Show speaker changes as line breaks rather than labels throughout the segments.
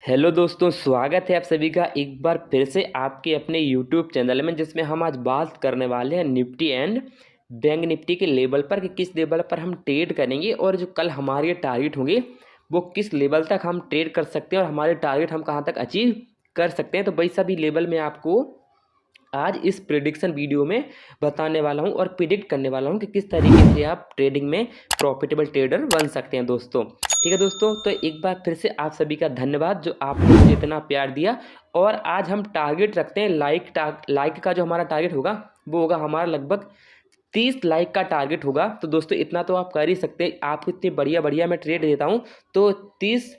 Hello दोस्तों, स्वागत है आप सभी का एक बार फिर से आपके अपने यूट्यूब चैनल में, जिसमें हम आज बात करने वाले हैं निफ्टी एंड बैंक निफ्टी के लेवल पर कि किस लेवल पर हम ट्रेड करेंगे और जो कल हमारे टारगेट होंगे वो किस लेवल तक हम ट्रेड कर सकते हैं और हमारे टारगेट हम कहां तक अचीव कर सकते हैं। तो वही सभी लेवल में आपको आज इस प्रिडिक्शन वीडियो में बताने वाला हूं और प्रिडिक्ट करने वाला हूं कि किस तरीके से आप ट्रेडिंग में प्रॉफिटेबल ट्रेडर बन सकते हैं दोस्तों। ठीक है दोस्तों, तो एक बार फिर से आप सभी का धन्यवाद जो आपने मुझे इतना प्यार दिया। और आज हम टारगेट रखते हैं लाइक का जो हमारा टारगेट होगा वो होगा हमारा लगभग 30 लाइक का टारगेट होगा। तो दोस्तों इतना तो आप कर ही सकते हैं, आपको इतनी बढ़िया बढ़िया मैं ट्रेड देता हूँ तो 30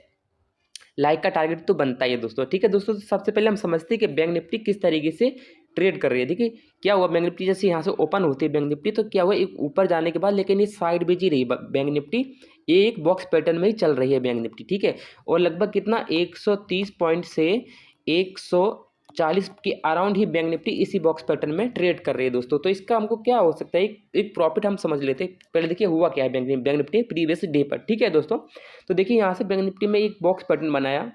लाइक का टारगेट तो बनता ही है दोस्तों। ठीक है दोस्तों, तो सबसे पहले हम समझते हैं कि बैंक निफ्टी किस तरीके से ट्रेड कर रही है। देखिए क्या हुआ, बैंक निफ्टी जैसे यहाँ से ओपन होती है बैंक निफ्टी, तो क्या हुआ एक ऊपर जाने के बाद लेकिन ये साइड बेच ही रही बैंक निफ्टी, ये एक बॉक्स पैटर्न में ही चल रही है बैंक निफ्टी। ठीक है, और लगभग कितना 130 पॉइंट से 140 के अराउंड ही बैंक निफ्टी इसी बॉक्स पैटर्न में ट्रेड कर रही है दोस्तों। तो इसका हमको क्या हो सकता है, एक प्रॉफिट हम समझ लेते हैं। पहले देखिए हुआ क्या है बैंक निफ्टी प्रीवियस डे पर। ठीक है दोस्तों, तो देखिए यहाँ से बैंक निफ्टी में एक बॉक्स पैटर्न बनाया,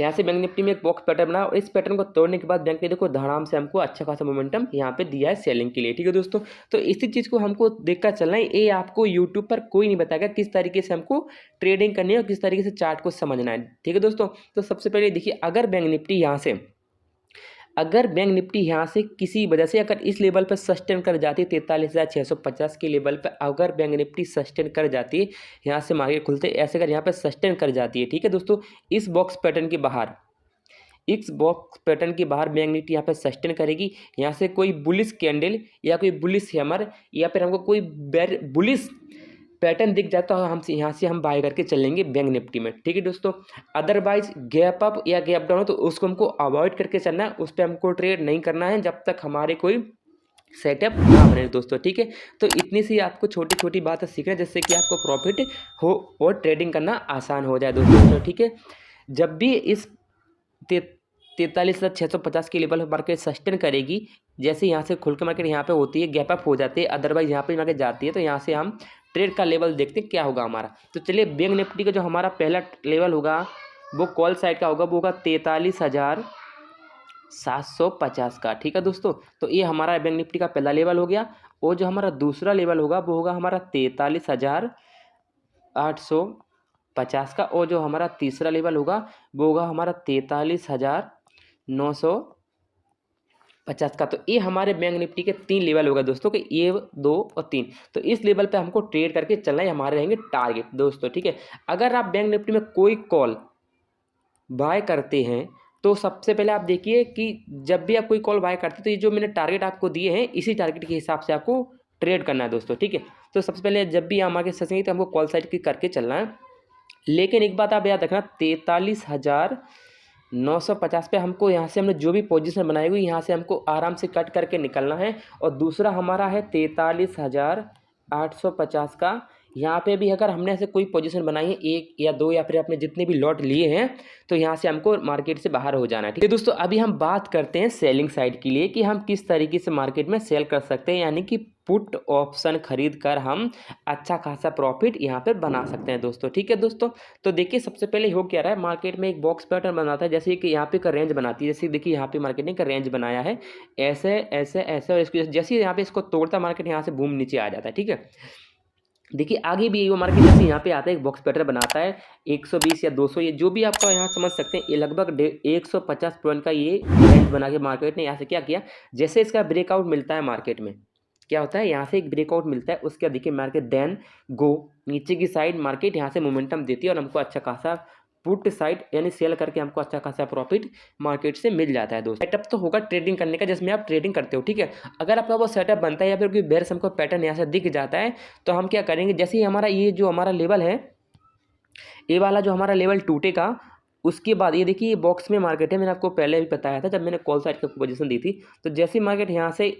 यहाँ से बैंक निफ्टी में एक बॉक्स पैटर्न बना और इस पैटर्न को तोड़ने के बाद बैंक ने देखो धड़ाम से हमको अच्छा खासा मोमेंटम यहाँ पे दिया है सेलिंग के लिए। ठीक है दोस्तों, तो इसी चीज़ को हमको देखकर चलना है। ये आपको यूट्यूब पर कोई नहीं बताएगा किस तरीके से हमको ट्रेडिंग करनी है और किस तरीके से चार्ट को समझना है। ठीक है दोस्तों, तो सबसे पहले देखिए अगर बैंक निफ्टी यहाँ से किसी वजह से अगर इस लेवल पर सस्टेन कर जाती है 43,650 के लेवल पर, अगर बैंक निफ्टी सस्टेन कर जाती है यहाँ से मार्केट खुलते ऐसे अगर यहाँ पर सस्टेन कर जाती है, ठीक है दोस्तों, इस बॉक्स पैटर्न के बाहर बैंक निफ्टी यहाँ पे सस्टेन करेगी। यहाँ से कोई बुलिश कैंडल या कोई बुलिश हैमर या फिर हमको कोई बुलिश पैटर्न दिख जाता है, हम यहाँ से हम बाय करके चलेंगे बैंक निफ्टी में। ठीक है दोस्तों, अदरवाइज गैप अप या गैप डाउन हो तो उसको हमको अवॉइड करके चलना है, उस पर हमको ट्रेड नहीं करना है जब तक हमारे कोई सेटअप ना बने दोस्तों। ठीक है, तो इतनी सी आपको छोटी छोटी बातें सीखना है जिससे कि आपको प्रॉफिट हो और ट्रेडिंग करना आसान हो जाए दोस्तों। ठीक है, जब भी इस 43,650 के लेवल पर मार्केट सस्टेन करेगी, जैसे यहाँ से खुल के मार्केट यहाँ पे होती है गैप अप हो जाती है, अदरवाइज यहाँ पे मार्केट जाती है, तो यहाँ से हम ट्रेड का लेवल देखते हैं क्या होगा हमारा। तो चलिए बैंक निफ्टी का जो हमारा पहला लेवल होगा वो कॉल साइड का होगा, वो होगा 43,750 का। ठीक है दोस्तों, तो ये हमारा बैंक निफ्टी का पहला लेवल हो गया। और जो हमारा दूसरा लेवल होगा वो होगा हमारा 43,850 का। और जो हमारा तीसरा लेवल होगा वो होगा हमारा 43,950 का। तो ये हमारे बैंक निफ्टी के 3 लेवल होगा दोस्तों, कि ये 2 और 3। तो इस लेवल पे हमको ट्रेड करके चलना है, हमारे रहेंगे टारगेट दोस्तों। ठीक है, अगर आप बैंक निफ्टी में कोई कॉल बाय करते हैं तो सबसे पहले आप देखिए कि जब भी आप कोई कॉल बाय करते हैं तो ये जो मैंने टारगेट आपको दिए हैं इसी टारगेट के हिसाब से आपको ट्रेड करना है दोस्तों। ठीक है, तो सबसे पहले जब भी हम आगे ससेंगे तो हमको कॉल साइड की करके चलना है। लेकिन एक बात आप याद रखना, 43,950 पे हमको यहाँ से हमने जो भी पोजीशन बनाई हुई यहाँ से हमको आराम से कट करके निकलना है। और दूसरा हमारा है 43,850 का, यहाँ पे भी अगर हमने ऐसे कोई पोजीशन बनाई है 1 या 2 या फिर अपने जितने भी लॉट लिए हैं तो यहाँ से हमको मार्केट से बाहर हो जाना है। ठीक है दोस्तों, अभी हम बात करते हैं सेलिंग साइड के लिए कि हम किस तरीके से मार्केट में सेल कर सकते हैं, यानी कि पुट ऑप्शन खरीद कर हम अच्छा खासा प्रॉफिट यहाँ पर बना सकते हैं दोस्तों। ठीक है दोस्तों, तो देखिए सबसे पहले हो क्या रहा है, मार्केट में एक बॉक्स पैटर्न बनाता है, जैसे कि यहाँ पे का रेंज बनाती है। जैसे देखिए यहाँ पे मार्केट ने का रेंज बनाया है ऐसे ऐसे ऐसे, और इसको जैसे यहाँ पे इसको तोड़ता मार्केट यहाँ से बूम नीचे आ जाता है। ठीक है, देखिए आगे भी वो मार्केट जैसे यहाँ पे आता है एक बॉक्स पैटर्न बनाता है 120 या 200, ये जो भी आपका यहाँ समझ सकते हैं, ये लगभग 150 पॉइंट का ये रेंज बना के मार्केट ने यहाँ से क्या किया, जैसे इसका ब्रेकआउट मिलता है मार्केट में क्या होता है, यहाँ से एक ब्रेकआउट मिलता है, उसके बाद देखिए मार्केट देन गो नीचे की साइड मार्केट यहाँ से मोमेंटम देती है और हमको अच्छा खासा पुट साइड यानी सेल करके हमको अच्छा खासा प्रॉफिट मार्केट से मिल जाता है दोस्तों। सेटअप तो होगा ट्रेडिंग करने का जिसमें आप ट्रेडिंग करते हो। ठीक है, अगर आपका वो सेटअप बनता है या फिर कोई बेयर्स हमको पैटर्न यहाँ से दिख जाता है तो हम क्या करेंगे, जैसे ही हमारा ये जो हमारा लेवल है, ये वाला जो हमारा लेवल टूटेगा उसके बाद ये देखिए ये बॉक्स में मार्केट है, मैंने आपको पहले भी बताया था जब मैंने कॉल साइड की पोजीशन दी थी। तो जैसे मार्केट यहाँ से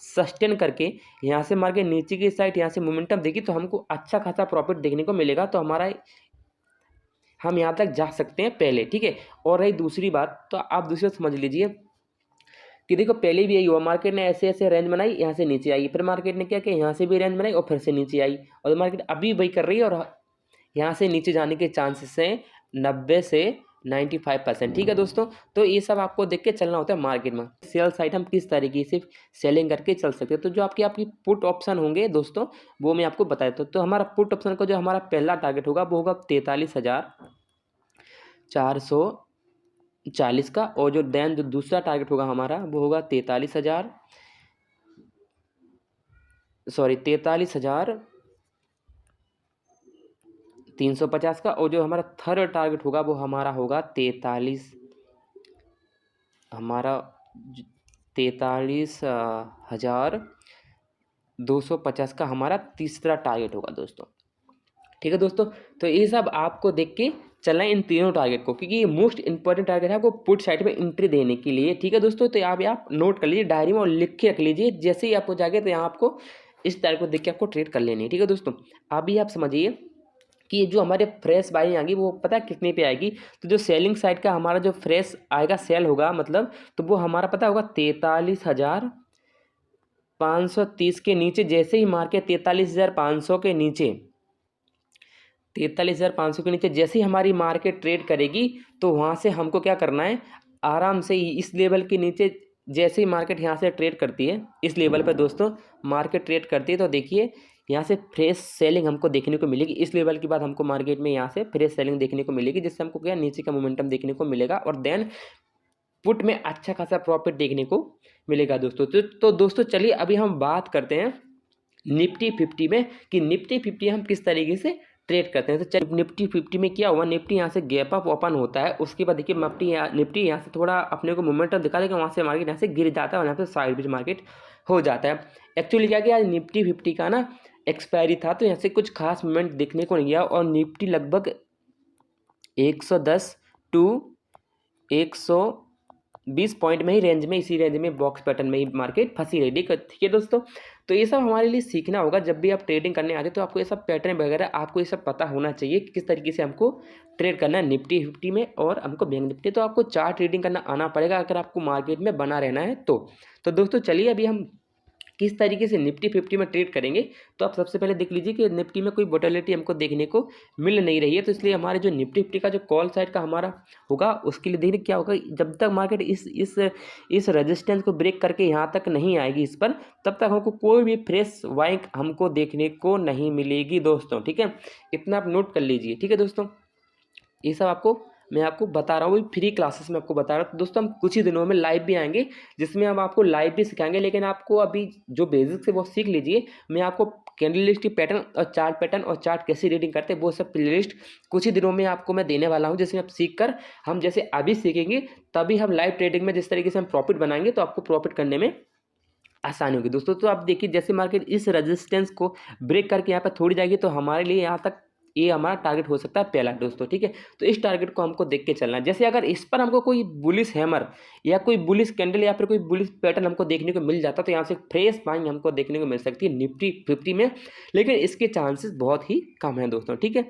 सस्टेन करके यहाँ से मार्केट नीचे की साइड यहाँ से मोमेंटम देगी तो हमको अच्छा खासा प्रॉफिट देखने को मिलेगा, तो हमारा हम यहाँ तक जा सकते हैं पहले। ठीक है, और रही दूसरी बात, तो आप दूसरी समझ लीजिए कि देखो पहले भी यही हुआ, मार्केट ने ऐसे ऐसे रेंज बनाई, यहाँ से नीचे आई, फिर मार्केट ने क्या किया, यहाँ से भी रेंज बनाई और फिर से नीचे आई, और मार्केट अभी वही कर रही है और यहाँ से नीचे जाने के चांसेस हैं 90 से 95%। ठीक है दोस्तों, तो ये सब आपको देख के चलना होता है मार्केट में। सेल साइड हम किस तरीके से सेलिंग करके चल सकते हैं, तो जो आपकी पुट ऑप्शन होंगे दोस्तों वो मैं आपको बता देता हूँ। तो हमारा पुट ऑप्शन का जो हमारा पहला टारगेट होगा वो होगा 43,440 का, और जो दूसरा टारगेट होगा हमारा वो होगा 43,350 का, और जो हमारा थर्ड टारगेट होगा वो हमारा होगा 43,250 का हमारा तीसरा टारगेट होगा दोस्तों। ठीक है दोस्तों, तो ये सब आपको देख के चलना है इन तीनों टारगेट को, क्योंकि ये मोस्ट इंपॉर्टेंट टारगेट है आपको पुट साइड पे एंट्री देने के लिए। ठीक है दोस्तों, तो आप नोट कर लीजिए डायरी में और लिख के रख लीजिए। जैसे ही आपको जाके तो यहाँ आपको इस टारगेट को देख के आपको ट्रेड कर लेनी है। ठीक है दोस्तों, अभी आप समझिए कि जो हमारे फ्रेश बाइंग आएगी वो पता है कितने पे आएगी। तो जो सेलिंग साइड का हमारा जो फ्रेश आएगा सेल होगा मतलब, तो वो हमारा पता होगा 43,530 के नीचे। जैसे ही मार्केट 43,500 के नीचे 43,500 के नीचे जैसे ही हमारी मार्केट ट्रेड करेगी, तो वहाँ से हमको क्या करना है, आराम से इस लेवल के नीचे जैसे ही मार्केट यहाँ से ट्रेड करती है, इस लेवल पर दोस्तों मार्केट ट्रेड करती है, तो देखिए यहाँ से फ्रेश सेलिंग हमको देखने को मिलेगी। इस लेवल के बाद हमको मार्केट में यहाँ से फ्रेश सेलिंग देखने को मिलेगी, जिससे हमको क्या नीचे का मोमेंटम देखने को मिलेगा, और देन पुट में अच्छा खासा प्रॉफिट देखने को मिलेगा दोस्तों। तो दोस्तों चलिए अभी हम बात करते हैं निफ्टी 50 में, कि निफ्टी 50 हम किस तरीके से ट्रेड करते हैं। तो चलिए निफ्टी 50 में क्या हुआ, निफ्टी यहाँ से गैप अप ओपन होता है, उसके बाद देखिए निफ्टी यहाँ से थोड़ा अपने को मोमेंटम दिखा देगा, वहाँ से मार्केट यहाँ से गिर जाता है और यहाँ पे साइड बीच मार्केट हो जाता है। एक्चुअली क्या किया, निफ्टी 50 का ना एक्सपायरी था, तो यहाँ से कुछ खास मूवमेंट देखने को नहीं गया, और निफ्टी लगभग 110 टू 120 पॉइंट में ही रेंज में, इसी रेंज में बॉक्स पैटर्न में ही मार्केट फंसी रही। ठीक है दोस्तों, तो ये सब हमारे लिए सीखना होगा। जब भी आप ट्रेडिंग करने आते तो आपको ये सब पैटर्न वगैरह आपको ये सब पता होना चाहिए कि किस तरीके से हमको ट्रेड करना है निफ्टी 50 में और हमको बैंक निफ्टी। तो आपको चार्ट ट्रेडिंग करना आना पड़ेगा अगर आपको मार्केट में बना रहना है तो दोस्तों चलिए अभी हम किस तरीके से निफ्टी 50 में ट्रेड करेंगे। तो आप सबसे पहले देख लीजिए कि निफ्टी में कोई वोलेटिलिटी हमको देखने को मिल नहीं रही है, तो इसलिए हमारे जो निफ्टी 50 का जो कॉल साइड का हमारा होगा उसके लिए देखिए क्या होगा, जब तक मार्केट इस रेजिस्टेंस को ब्रेक करके यहाँ तक नहीं आएगी इस पर, तब तक हमको कोई भी फ्रेश बाइंग हमको देखने को नहीं मिलेगी दोस्तों। ठीक है, इतना आप नोट कर लीजिए। ठीक है दोस्तों, ये सब मैं आपको बता रहा हूँ, फ्री क्लासेस में आपको बता रहा हूँ। तो दोस्तों हम कुछ ही दिनों में लाइव भी आएंगे, जिसमें हम आपको लाइव भी सिखाएंगे, लेकिन आपको अभी जो बेसिक्स है वो सीख लीजिए। मैं आपको कैंडलस्टिक पैटर्न और चार्ट कैसे रीडिंग करते हैं वो सब प्लेलिस्ट कुछ ही दिनों में आपको मैं देने वाला हूँ, जिसमें आप सीख कर हम जैसे अभी सीखेंगे तभी हम लाइव ट्रेडिंग में जिस तरीके से हम प्रॉफिट बनाएंगे तो आपको प्रॉफिट करने में आसानी होगी दोस्तों। तो आप देखिए जैसे मार्केट इस रेजिस्टेंस को ब्रेक करके यहाँ पर थोड़ी जाएगी तो हमारे लिए यहाँ तक ये हमारा टारगेट हो सकता है पहला दोस्तों। ठीक है, तो इस टारगेट को हमको देख के चलना है। जैसे अगर इस पर हमको कोई बुलिश हैमर या कोई बुलिश कैंडल या फिर कोई बुलिश पैटर्न हमको देखने को मिल जाता तो यहाँ से फ्रेश बाइंग हमको देखने को मिल सकती है निफ्टी 50 में, लेकिन इसके चांसेस बहुत ही कम हैं दोस्तों। ठीक है,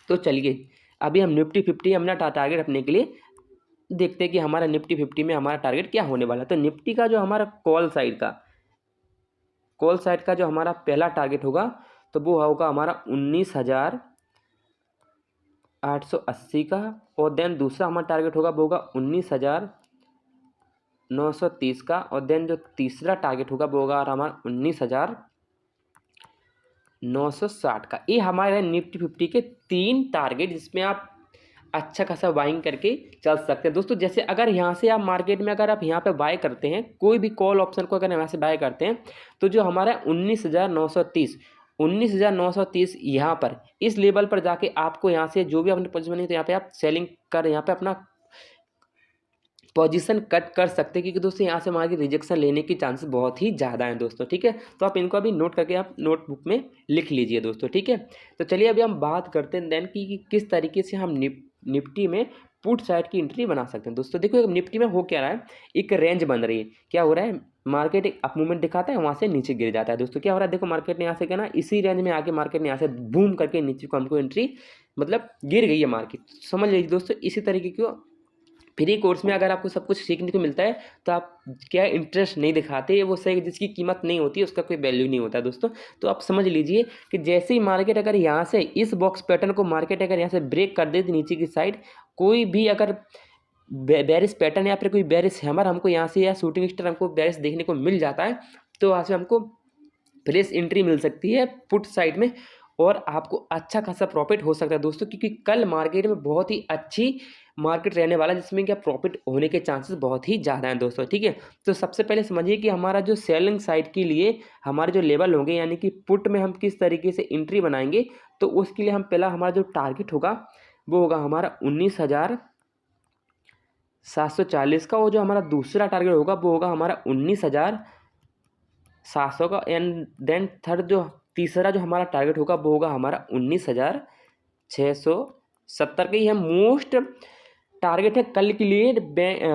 तो चलिए अभी हम निफ्टी 50 अपना टारगेट अपने के लिए देखते हैं कि हमारा निफ्टी 50 में हमारा टारगेट क्या होने वाला है। तो निफ्टी का जो हमारा कॉल साइड का जो हमारा पहला टारगेट होगा तो वो होगा हमारा 19,880 का, और देन दूसरा हमारा टारगेट होगा वो होगा 19,930 का, और देन जो तीसरा टारगेट होगा वो होगा हमारा 19,960 का। ये हमारे निफ्टी 50 के 3 टारगेट जिसमें आप अच्छा खासा बाइंग करके चल सकते हैं दोस्तों। जैसे अगर यहाँ से आप मार्केट में अगर आप यहाँ पे बाय करते हैं कोई भी कॉल ऑप्शन को अगर यहाँ से बाय करते हैं तो जो हमारा 19,930 यहाँ पर इस लेवल पर जाके आपको यहाँ से जो भी अपने पोजीशन बनी तो यहाँ पे आप सेलिंग कर यहाँ पे अपना पोजीशन कट कर सकते हैं, क्योंकि दोस्तों यहाँ से मार्केट रिजेक्शन लेने की चांसेस बहुत ही ज़्यादा हैं दोस्तों। ठीक है, तो आप इनको अभी नोट करके आप नोटबुक में लिख लीजिए दोस्तों। ठीक है, तो चलिए अभी हम बात करते हैं देन कि किस तरीके से हम निफ्टी में पुट साइड की एंट्री बना सकते हैं दोस्तों। देखो निफ्टी में हो क्या रहा है, एक रेंज बन रही है। क्या हो रहा है, मार्केट एक अप मूवमेंट दिखाता है, वहाँ से नीचे गिर जाता है दोस्तों। क्या हो रहा है, देखो मार्केट ने यहाँ से क्या ना इसी रेंज में आके मार्केट ने यहाँ से बूम करके नीचे को हमको एंट्री मतलब गिर गई है मार्केट, समझ लीजिए दोस्तों। इसी तरीके की फ्री कोर्स में अगर आपको सब कुछ सीखने को मिलता है तो आप क्या इंटरेस्ट नहीं दिखाते, वो सही जिसकी कीमत नहीं होती उसका कोई वैल्यू नहीं होता दोस्तों। तो आप समझ लीजिए कि जैसे ही मार्केट अगर यहाँ से इस बॉक्स पैटर्न को मार्केट अगर यहाँ से ब्रेक कर देती नीचे की साइड, कोई भी अगर बेरिश पैटर्न या फिर कोई बेरिश हैमर हमको यहाँ से या शूटिंग स्टार हमको बेरिश देखने को मिल जाता है, तो वहाँ से हमको फ्रेश एंट्री मिल सकती है पुट साइड में और आपको अच्छा खासा प्रॉफिट हो सकता है दोस्तों, क्योंकि कल मार्केट में बहुत ही अच्छी मार्केट रहने वाला है जिसमें क्या प्रॉफिट होने के चांसेस बहुत ही ज़्यादा हैं दोस्तों। ठीक है, तो सबसे पहले समझिए कि हमारा जो सेलिंग साइड के लिए हमारे जो लेवल होंगे, यानी कि पुट में हम किस तरीके से एंट्री बनाएंगे, तो उसके लिए हम पहला हमारा जो टारगेट होगा वो होगा हमारा 19,740 का, और जो हमारा दूसरा टारगेट होगा वो होगा हमारा 19,700 का, एंड देन थर्ड जो तीसरा जो हमारा टारगेट होगा वो होगा हमारा 19,670 का। यह मोस्ट टारगेट है कल के लिए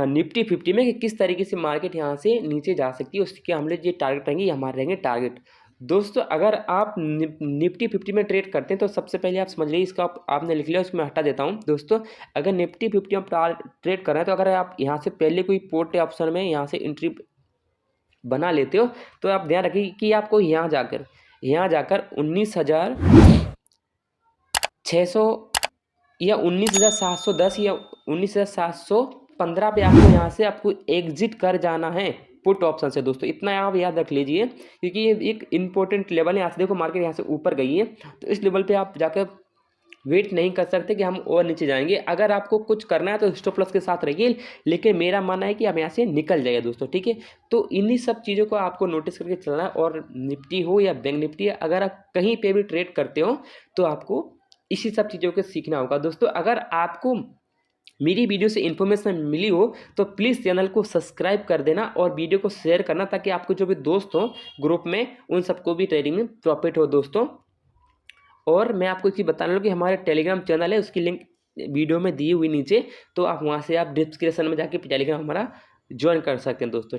निफ्टी 50 में कि किस तरीके से मार्केट यहाँ से नीचे जा सकती है, उसके हम लोग ये टारगेट रहेंगे, ये हमारे रहेंगे टारगेट दोस्तों। अगर आप निफ्टी 50 में ट्रेड करते हैं तो सबसे पहले आप समझ लीजिए, इसका आपने लिख लिया, उसको मैं हटा देता हूँ दोस्तों। अगर निफ्टी 50 में ट्रेड कर रहे हैं तो अगर आप यहाँ से पहले कोई पोर्ट ऑप्शन में यहाँ से एंट्री बना लेते हो तो आप ध्यान रखिए कि आपको यहाँ जाकर 19,600 या 19,710 या 19,715 पे आपको यहाँ से आपको एग्जिट कर जाना है पुट ऑप्शन से दोस्तों। इतना आप याद रख लीजिए, क्योंकि ये एक इंपॉर्टेंट लेवल है। यहाँ से देखो मार्केट यहाँ से ऊपर गई है, तो इस लेवल पे आप जाकर वेट नहीं कर सकते कि हम और नीचे जाएंगे। अगर आपको कुछ करना है तो स्टॉप लॉस के साथ रहिए, लेकिन मेरा मानना है कि आप यहाँ से निकल जाइए दोस्तों। ठीक है, तो इन्हीं सब चीज़ों को आपको नोटिस करके चलना है। और निफ्टी हो या बैंक निफ्टी, अगर आप कहीं पे भी ट्रेड करते हो तो आपको इसी सब चीज़ों को सीखना होगा दोस्तों। अगर आपको मेरी वीडियो से इन्फॉर्मेशन मिली हो तो प्लीज़ चैनल को सब्सक्राइब कर देना और वीडियो को शेयर करना, ताकि आपको जो भी दोस्त हो ग्रुप में उन सबको भी ट्रेडिंग में प्रॉफिट हो दोस्तों। और मैं आपको एक चीज़ बताने लूँ कि हमारे टेलीग्राम चैनल है, उसकी लिंक वीडियो में दी हुई नीचे, तो आप वहाँ से आप डिस्क्रिप्शन में जाके टेलीग्राम हमारा ज्वाइन कर सकते हैं दोस्तों।